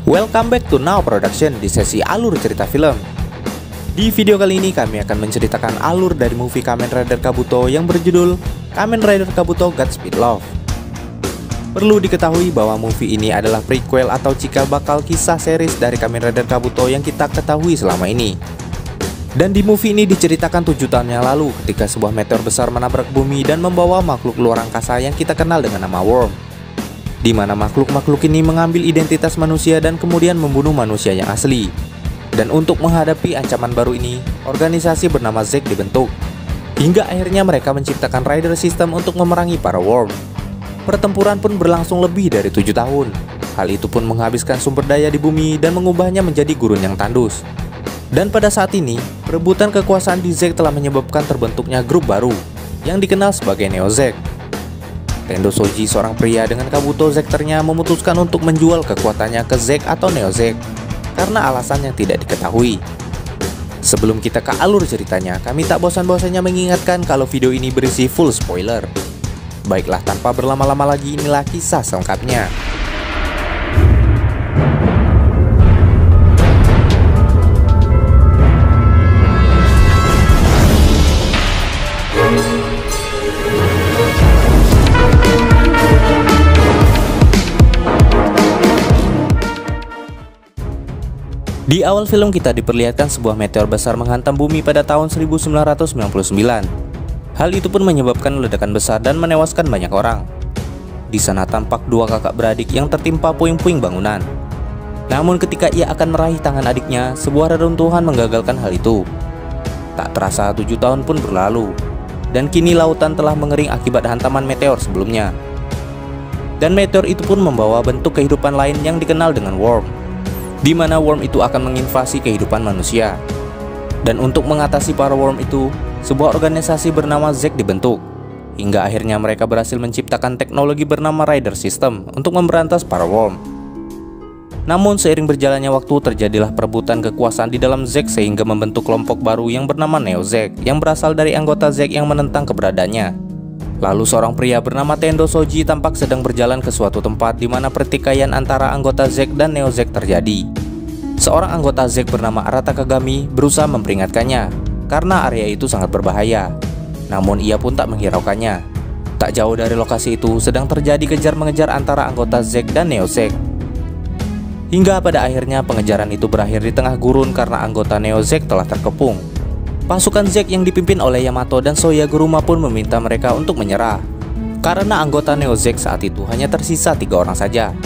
Welcome back to Now Production di sesi alur cerita film. Di video kali ini kami akan menceritakan alur dari movie Kamen Rider Kabuto yang berjudul Kamen Rider Kabuto Godspeed Love. Perlu diketahui bahwa movie ini adalah prequel atau cikal bakal kisah series dari Kamen Rider Kabuto yang kita ketahui selama ini. Dan di movie ini diceritakan 7 tahun yang lalu ketika sebuah meteor besar menabrak bumi dan membawa makhluk luar angkasa yang kita kenal dengan nama Worm, di mana makhluk-makhluk ini mengambil identitas manusia dan kemudian membunuh manusia yang asli. Dan untuk menghadapi ancaman baru ini, organisasi bernama Zek dibentuk. Hingga akhirnya mereka menciptakan Rider System untuk memerangi para Worm. Pertempuran pun berlangsung lebih dari 7 tahun. Hal itu pun menghabiskan sumber daya di bumi dan mengubahnya menjadi gurun yang tandus. Dan pada saat ini, perebutan kekuasaan di Zek telah menyebabkan terbentuknya grup baru yang dikenal sebagai Neo Zek. Tendo Shoji, seorang pria dengan Kabuto Zekternya, memutuskan untuk menjual kekuatannya ke Zek atau Neo Zek karena alasan yang tidak diketahui. Sebelum kita ke alur ceritanya, kami tak bosan-bosannya mengingatkan kalau video ini berisi full spoiler. Baiklah, tanpa berlama-lama lagi, inilah kisah selengkapnya. Di awal film kita diperlihatkan sebuah meteor besar menghantam bumi pada tahun 1999. Hal itu pun menyebabkan ledakan besar dan menewaskan banyak orang. Di sana tampak dua kakak beradik yang tertimpa puing-puing bangunan. Namun ketika ia akan meraih tangan adiknya, sebuah reruntuhan menggagalkan hal itu. Tak terasa 7 tahun pun berlalu, dan kini lautan telah mengering akibat hantaman meteor sebelumnya. Dan meteor itu pun membawa bentuk kehidupan lain yang dikenal dengan Worm, di mana Worm itu akan menginvasi kehidupan manusia. Dan untuk mengatasi para Worm itu, sebuah organisasi bernama Zek dibentuk. Hingga akhirnya mereka berhasil menciptakan teknologi bernama Rider System untuk memberantas para Worm. Namun seiring berjalannya waktu, terjadilah perebutan kekuasaan di dalam Zek sehingga membentuk kelompok baru yang bernama Neo Zek yang berasal dari anggota Zek yang menentang keberadaannya. Lalu seorang pria bernama Tendo Shoji tampak sedang berjalan ke suatu tempat di mana pertikaian antara anggota Zek dan Neo Zek terjadi. Seorang anggota Zek bernama Arata Kagami berusaha memperingatkannya karena area itu sangat berbahaya. Namun ia pun tak menghiraukannya. Tak jauh dari lokasi itu sedang terjadi kejar-mengejar antara anggota Zek dan Neo Zek. Hingga pada akhirnya pengejaran itu berakhir di tengah gurun karena anggota Neo Zek telah terkepung. Pasukan Zek yang dipimpin oleh Yamato dan Soyaguruma pun meminta mereka untuk menyerah karena anggota Neo Zek saat itu hanya tersisa 3 orang saja.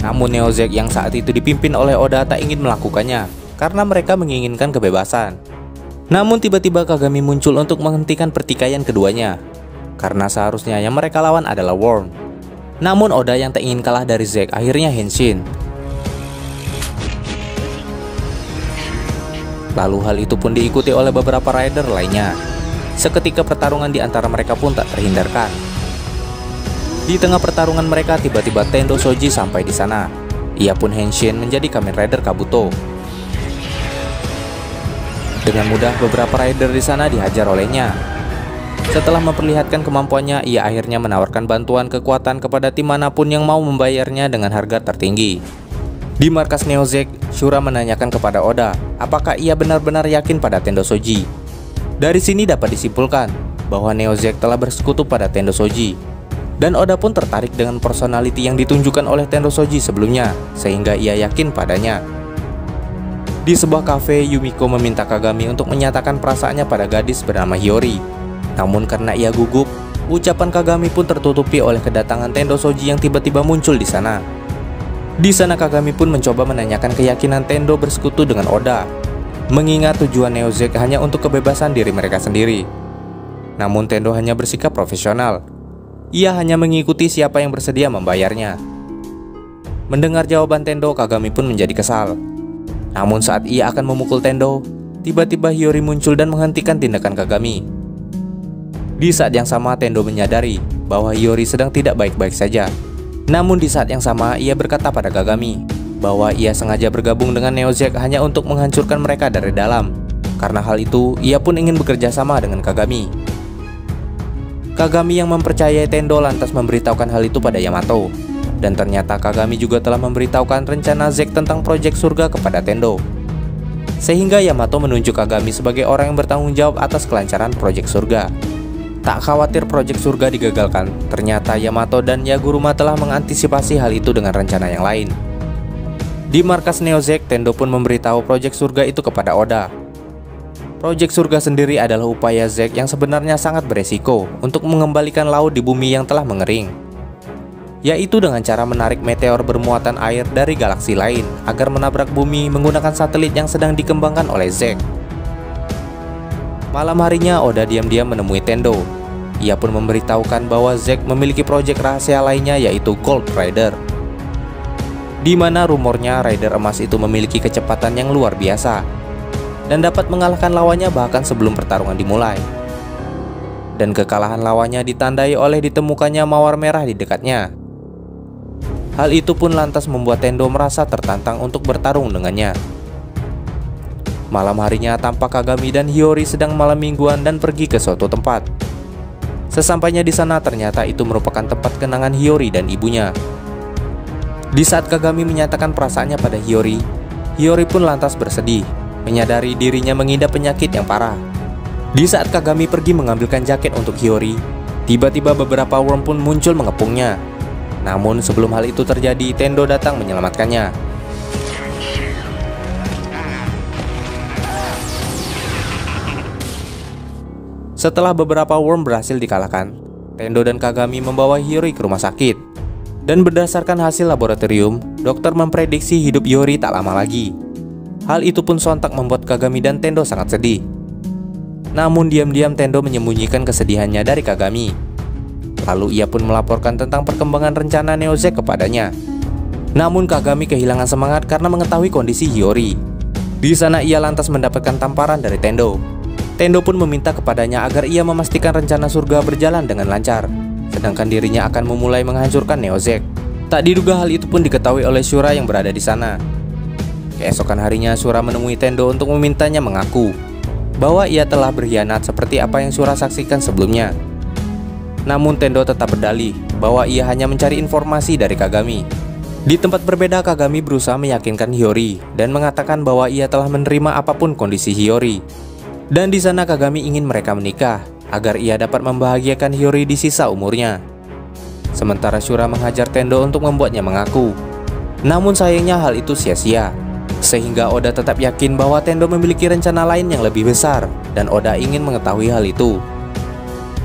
Namun Neo Zek yang saat itu dipimpin oleh Oda tak ingin melakukannya karena mereka menginginkan kebebasan. Namun tiba-tiba Kagami muncul untuk menghentikan pertikaian keduanya karena seharusnya yang mereka lawan adalah Worm. Namun Oda yang tak ingin kalah dari Zek akhirnya henshin. Lalu hal itu pun diikuti oleh beberapa rider lainnya. Seketika pertarungan di antara mereka pun tak terhindarkan. Di tengah pertarungan mereka, tiba-tiba Tendo Shoji sampai di sana. Ia pun henshin menjadi Kamen Rider Kabuto. Dengan mudah beberapa rider di sana dihajar olehnya. Setelah memperlihatkan kemampuannya, ia akhirnya menawarkan bantuan kekuatan kepada tim manapun yang mau membayarnya dengan harga tertinggi. Di markas Neo Zek, Shura menanyakan kepada Oda apakah ia benar-benar yakin pada Tendo Shoji. Dari sini dapat disimpulkan bahwa Neo Zek telah bersekutu pada Tendo Shoji. Dan Oda pun tertarik dengan personality yang ditunjukkan oleh Tendo Shoji sebelumnya, sehingga ia yakin padanya. Di sebuah kafe, Yumiko meminta Kagami untuk menyatakan perasaannya pada gadis bernama Hiyori. Namun karena ia gugup, ucapan Kagami pun tertutupi oleh kedatangan Tendo Shoji yang tiba-tiba muncul di sana. Di sana Kagami pun mencoba menanyakan keyakinan Tendo bersekutu dengan Oda, mengingat tujuan Neo Zek hanya untuk kebebasan diri mereka sendiri. Namun Tendo hanya bersikap profesional. Ia hanya mengikuti siapa yang bersedia membayarnya. Mendengar jawaban Tendo, Kagami pun menjadi kesal. Namun saat ia akan memukul Tendo, tiba-tiba Hiyori muncul dan menghentikan tindakan Kagami. Di saat yang sama Tendo menyadari bahwa Hiyori sedang tidak baik-baik saja. Namun di saat yang sama ia berkata pada Kagami bahwa ia sengaja bergabung dengan Neo Zek hanya untuk menghancurkan mereka dari dalam. Karena hal itu, ia pun ingin bekerja sama dengan Kagami. Kagami yang mempercayai Tendo lantas memberitahukan hal itu pada Yamato. Dan ternyata Kagami juga telah memberitahukan rencana Zack tentang proyek surga kepada Tendo. Sehingga Yamato menunjuk Kagami sebagai orang yang bertanggung jawab atas kelancaran proyek surga. Tak khawatir proyek surga digagalkan, ternyata Yamato dan Yaguruma telah mengantisipasi hal itu dengan rencana yang lain. Di markas Neo Zack, Tendo pun memberitahu proyek surga itu kepada Oda. Proyek surga sendiri adalah upaya Zack yang sebenarnya sangat beresiko untuk mengembalikan laut di bumi yang telah mengering, yaitu dengan cara menarik meteor bermuatan air dari galaksi lain agar menabrak bumi menggunakan satelit yang sedang dikembangkan oleh Zack. Malam harinya, Oda diam-diam menemui Tendo. Ia pun memberitahukan bahwa Zack memiliki proyek rahasia lainnya, yaitu Gold Rider, di mana rumornya Rider emas itu memiliki kecepatan yang luar biasa dan dapat mengalahkan lawannya bahkan sebelum pertarungan dimulai. Dan kekalahan lawannya ditandai oleh ditemukannya mawar merah di dekatnya. Hal itu pun lantas membuat Tendo merasa tertantang untuk bertarung dengannya. Malam harinya, tampak Kagami dan Hiyori sedang malam mingguan dan pergi ke suatu tempat. Sesampainya di sana, ternyata itu merupakan tempat kenangan Hiyori dan ibunya. Di saat Kagami menyatakan perasaannya pada Hiyori, Hiyori pun lantas bersedih, menyadari dirinya mengidap penyakit yang parah. Di saat Kagami pergi mengambilkan jaket untuk Hiyori, tiba-tiba beberapa worm pun muncul mengepungnya. Namun sebelum hal itu terjadi, Tendo datang menyelamatkannya. Setelah beberapa worm berhasil dikalahkan, Tendo dan Kagami membawa Hiyori ke rumah sakit. Dan berdasarkan hasil laboratorium, dokter memprediksi hidup Hiyori tak lama lagi. Hal itu pun sontak membuat Kagami dan Tendo sangat sedih. Namun diam-diam Tendo menyembunyikan kesedihannya dari Kagami. Lalu ia pun melaporkan tentang perkembangan rencana Neo Zack kepadanya. Namun Kagami kehilangan semangat karena mengetahui kondisi Hiyori. Di sana ia lantas mendapatkan tamparan dari Tendo. Tendo pun meminta kepadanya agar ia memastikan rencana surga berjalan dengan lancar, sedangkan dirinya akan memulai menghancurkan Neo Zack. Tak diduga hal itu pun diketahui oleh Shura yang berada di sana. Keesokan harinya, Shura menemui Tendo untuk memintanya mengaku bahwa ia telah berkhianat seperti apa yang Shura saksikan sebelumnya. Namun Tendo tetap berdalih bahwa ia hanya mencari informasi dari Kagami. Di tempat berbeda, Kagami berusaha meyakinkan Hiyori dan mengatakan bahwa ia telah menerima apapun kondisi Hiyori. Dan di sana Kagami ingin mereka menikah agar ia dapat membahagiakan Hiyori di sisa umurnya. Sementara Shura menghajar Tendo untuk membuatnya mengaku. Namun sayangnya hal itu sia-sia, sehingga Oda tetap yakin bahwa Tendo memiliki rencana lain yang lebih besar dan Oda ingin mengetahui hal itu.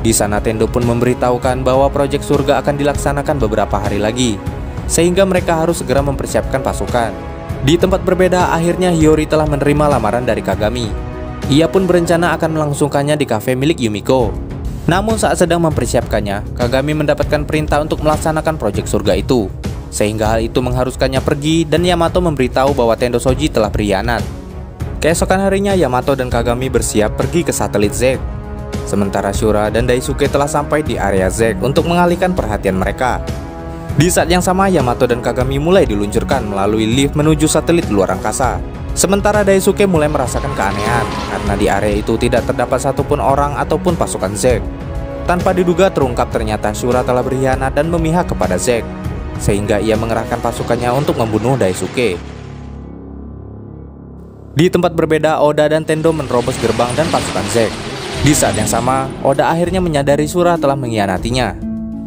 Di sana Tendo pun memberitahukan bahwa proyek surga akan dilaksanakan beberapa hari lagi, sehingga mereka harus segera mempersiapkan pasukan. Di tempat berbeda, akhirnya Hiyori telah menerima lamaran dari Kagami. Ia pun berencana akan melangsungkannya di kafe milik Yumiko. Namun saat sedang mempersiapkannya, Kagami mendapatkan perintah untuk melaksanakan proyek surga itu, sehingga hal itu mengharuskannya pergi dan Yamato memberitahu bahwa Tendo Shoji telah berkhianat. Keesokan harinya, Yamato dan Kagami bersiap pergi ke satelit Zack. Sementara Shura dan Daisuke telah sampai di area Zack untuk mengalihkan perhatian mereka. Di saat yang sama, Yamato dan Kagami mulai diluncurkan melalui lift menuju satelit luar angkasa. Sementara Daisuke mulai merasakan keanehan karena di area itu tidak terdapat satupun orang ataupun pasukan Zack. Tanpa diduga terungkap ternyata Shura telah berkhianat dan memihak kepada Zack, sehingga ia mengerahkan pasukannya untuk membunuh Daisuke. Di tempat berbeda, Oda dan Tendo menerobos gerbang dan pasukan Zack. Di saat yang sama, Oda akhirnya menyadari Shura telah mengkhianatinya.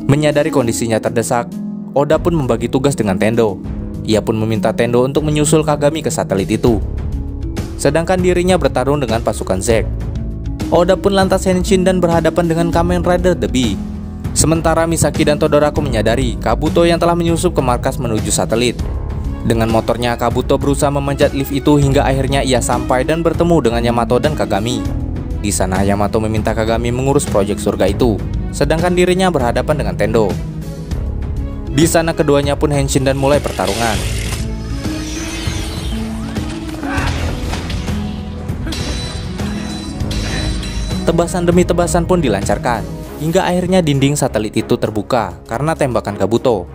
Menyadari kondisinya terdesak, Oda pun membagi tugas dengan Tendo. Ia pun meminta Tendo untuk menyusul Kagami ke satelit itu, sedangkan dirinya bertarung dengan pasukan Zack. Oda pun lantas henshin dan berhadapan dengan Kamen Rider The Bee. Sementara Misaki dan Todoroki menyadari Kabuto yang telah menyusup ke markas menuju satelit. Dengan motornya, Kabuto berusaha memanjat lift itu hingga akhirnya ia sampai dan bertemu dengan Yamato dan Kagami. Di sana Yamato meminta Kagami mengurus proyek surga itu, sedangkan dirinya berhadapan dengan Tendo. Di sana keduanya pun henshin dan mulai pertarungan. Tebasan demi tebasan pun dilancarkan, hingga akhirnya dinding satelit itu terbuka karena tembakan Kabuto.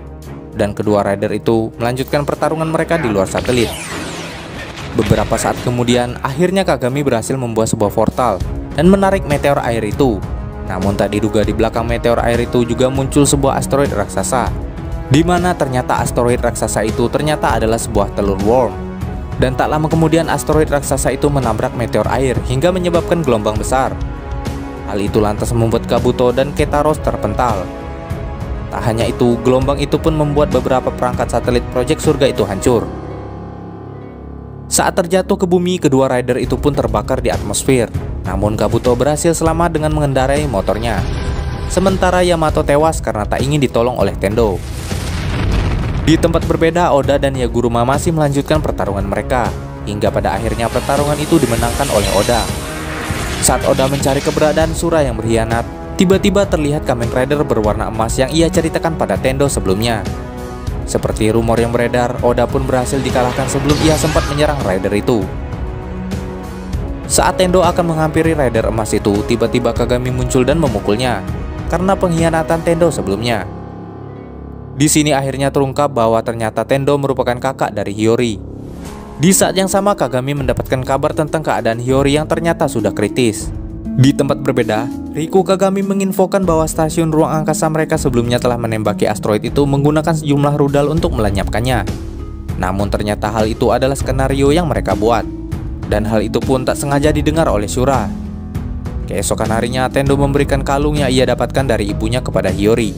Dan kedua rider itu melanjutkan pertarungan mereka di luar satelit. Beberapa saat kemudian, akhirnya Kagami berhasil membuat sebuah portal dan menarik meteor air itu. Namun tak diduga di belakang meteor air itu juga muncul sebuah asteroid raksasa. di mana ternyata asteroid raksasa itu ternyata adalah sebuah telur worm. Dan tak lama kemudian asteroid raksasa itu menabrak meteor air hingga menyebabkan gelombang besar. Hal itu lantas membuat Kabuto dan Ketaros terpental. Tak hanya itu, gelombang itu pun membuat beberapa perangkat satelit proyek surga itu hancur. Saat terjatuh ke bumi, kedua rider itu pun terbakar di atmosfer. Namun Kabuto berhasil selamat dengan mengendarai motornya. Sementara Yamato tewas karena tak ingin ditolong oleh Tendo. Di tempat berbeda, Oda dan Yaguruma masih melanjutkan pertarungan mereka, hingga pada akhirnya pertarungan itu dimenangkan oleh Oda. Saat Oda mencari keberadaan Shura yang berkhianat, tiba-tiba terlihat Kamen Rider berwarna emas yang ia ceritakan pada Tendo sebelumnya. Seperti rumor yang beredar, Oda pun berhasil dikalahkan sebelum ia sempat menyerang rider itu. Saat Tendo akan menghampiri rider emas itu, tiba-tiba Kagami muncul dan memukulnya karena pengkhianatan Tendo sebelumnya. Di sini akhirnya terungkap bahwa ternyata Tendo merupakan kakak dari Hiyori. Di saat yang sama, Kagami mendapatkan kabar tentang keadaan Hiyori yang ternyata sudah kritis. Di tempat berbeda, Riku Kagami menginfokan bahwa stasiun ruang angkasa mereka sebelumnya telah menembaki asteroid itu menggunakan sejumlah rudal untuk melenyapkannya. Namun ternyata hal itu adalah skenario yang mereka buat. Dan hal itu pun tak sengaja didengar oleh Shura. Keesokan harinya, Tendo memberikan kalung yang ia dapatkan dari ibunya kepada Hiyori.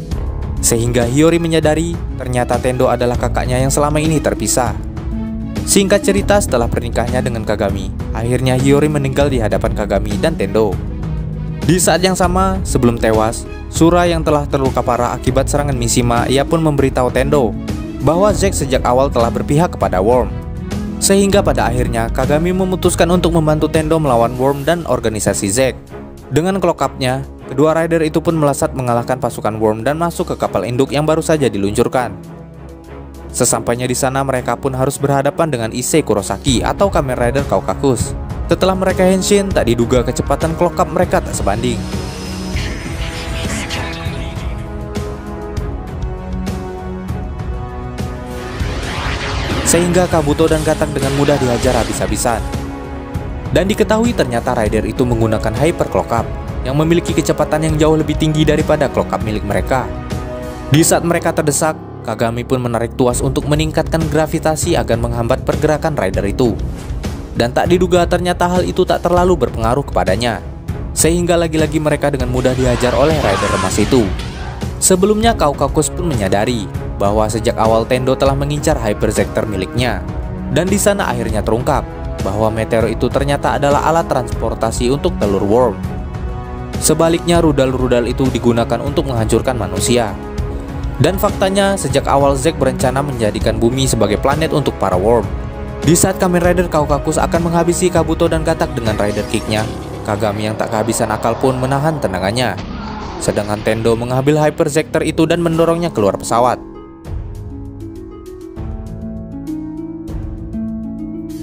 Sehingga Hiyori menyadari ternyata Tendo adalah kakaknya yang selama ini terpisah. Singkat cerita, setelah pernikahannya dengan Kagami, akhirnya Hiyori meninggal di hadapan Kagami dan Tendo. Di saat yang sama, sebelum tewas, Shura yang telah terluka parah akibat serangan Mishima, ia pun memberitahu Tendo bahwa Zack sejak awal telah berpihak kepada Worm. Sehingga pada akhirnya Kagami memutuskan untuk membantu Tendo melawan Worm dan organisasi Zack. Dengan clock up-nya, kedua rider itu pun melesat mengalahkan pasukan Worm dan masuk ke kapal induk yang baru saja diluncurkan. Sesampainya di sana, mereka pun harus berhadapan dengan Issei Kurosaki atau Kamen Rider Kaukakus. Setelah mereka henshin, tak diduga kecepatan clock up mereka tak sebanding. Sehingga Kabuto dan Gatak dengan mudah dihajar habis-habisan. Dan diketahui ternyata rider itu menggunakan Hyper Clock Up yang memiliki kecepatan yang jauh lebih tinggi daripada clock up milik mereka. Di saat mereka terdesak, Kagami pun menarik tuas untuk meningkatkan gravitasi agar menghambat pergerakan rider itu. Dan tak diduga ternyata hal itu tak terlalu berpengaruh kepadanya. Sehingga lagi-lagi mereka dengan mudah dihajar oleh rider emas itu. Sebelumnya Kaukakus pun menyadari bahwa sejak awal Tendo telah mengincar Hyperzector miliknya. Dan di sana akhirnya terungkap bahwa meteor itu ternyata adalah alat transportasi untuk telur Worm. Sebaliknya, rudal-rudal itu digunakan untuk menghancurkan manusia. Dan faktanya, sejak awal Zack berencana menjadikan bumi sebagai planet untuk para Worm. Di saat Kamen Rider Kaukakus akan menghabisi Kabuto dan Gatak dengan Rider Kick-nya, Kagami yang tak kehabisan akal pun menahan tendangannya. Sedangkan Tendo mengambil Hyperzector itu dan mendorongnya keluar pesawat.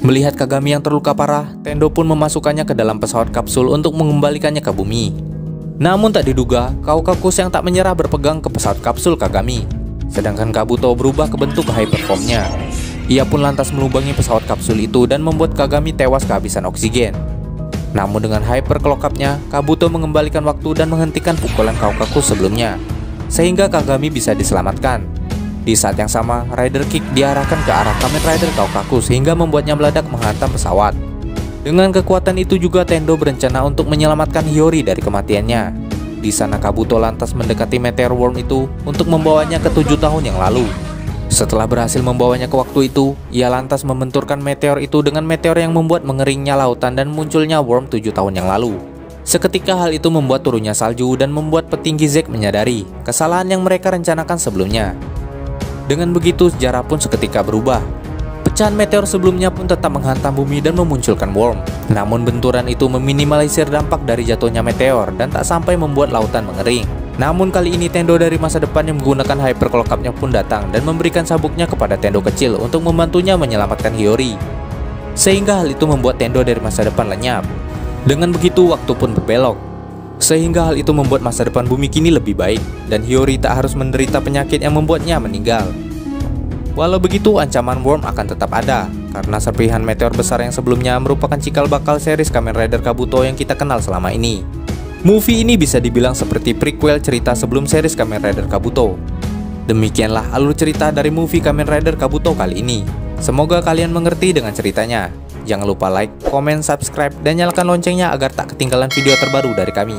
Melihat Kagami yang terluka parah, Tendo pun memasukkannya ke dalam pesawat kapsul untuk mengembalikannya ke bumi. Namun tak diduga, Kaukakus yang tak menyerah berpegang ke pesawat kapsul Kagami. Sedangkan Kabuto berubah ke bentuk Hyperform-nya. Ia pun lantas melubangi pesawat kapsul itu dan membuat Kagami tewas kehabisan oksigen. Namun dengan Hyper Clock Up-nya, Kabuto mengembalikan waktu dan menghentikan pukulan Kaukakus sebelumnya. Sehingga Kagami bisa diselamatkan. Di saat yang sama, Rider Kick diarahkan ke arah Kamen Rider Kaukakus hingga membuatnya meledak menghantam pesawat. Dengan kekuatan itu juga Tendo berencana untuk menyelamatkan Hiyori dari kematiannya. Di sana Kabuto lantas mendekati Meteor Worm itu untuk membawanya ke 7 tahun yang lalu. Setelah berhasil membawanya ke waktu itu, ia lantas membenturkan meteor itu dengan meteor yang membuat mengeringnya lautan dan munculnya Worm 7 tahun yang lalu. Seketika hal itu membuat turunnya salju dan membuat petinggi Zack menyadari kesalahan yang mereka rencanakan sebelumnya. Dengan begitu, sejarah pun seketika berubah. Pecahan meteor sebelumnya pun tetap menghantam bumi dan memunculkan Worm. Namun benturan itu meminimalisir dampak dari jatuhnya meteor dan tak sampai membuat lautan mengering. Namun kali ini Tendo dari masa depan yang menggunakan Hyper Clock Up-nya pun datang dan memberikan sabuknya kepada Tendo kecil untuk membantunya menyelamatkan Hiyori. Sehingga hal itu membuat Tendo dari masa depan lenyap. Dengan begitu, waktu pun berbelok. Sehingga hal itu membuat masa depan bumi kini lebih baik, dan Hiyori tak harus menderita penyakit yang membuatnya meninggal. Walau begitu, ancaman Worm akan tetap ada, karena serpihan meteor besar yang sebelumnya merupakan cikal bakal series Kamen Rider Kabuto yang kita kenal selama ini. Movie ini bisa dibilang seperti prequel cerita sebelum series Kamen Rider Kabuto. Demikianlah alur cerita dari movie Kamen Rider Kabuto kali ini. Semoga kalian mengerti dengan ceritanya. Jangan lupa like, komen, subscribe, dan nyalakan loncengnya agar tak ketinggalan video terbaru dari kami.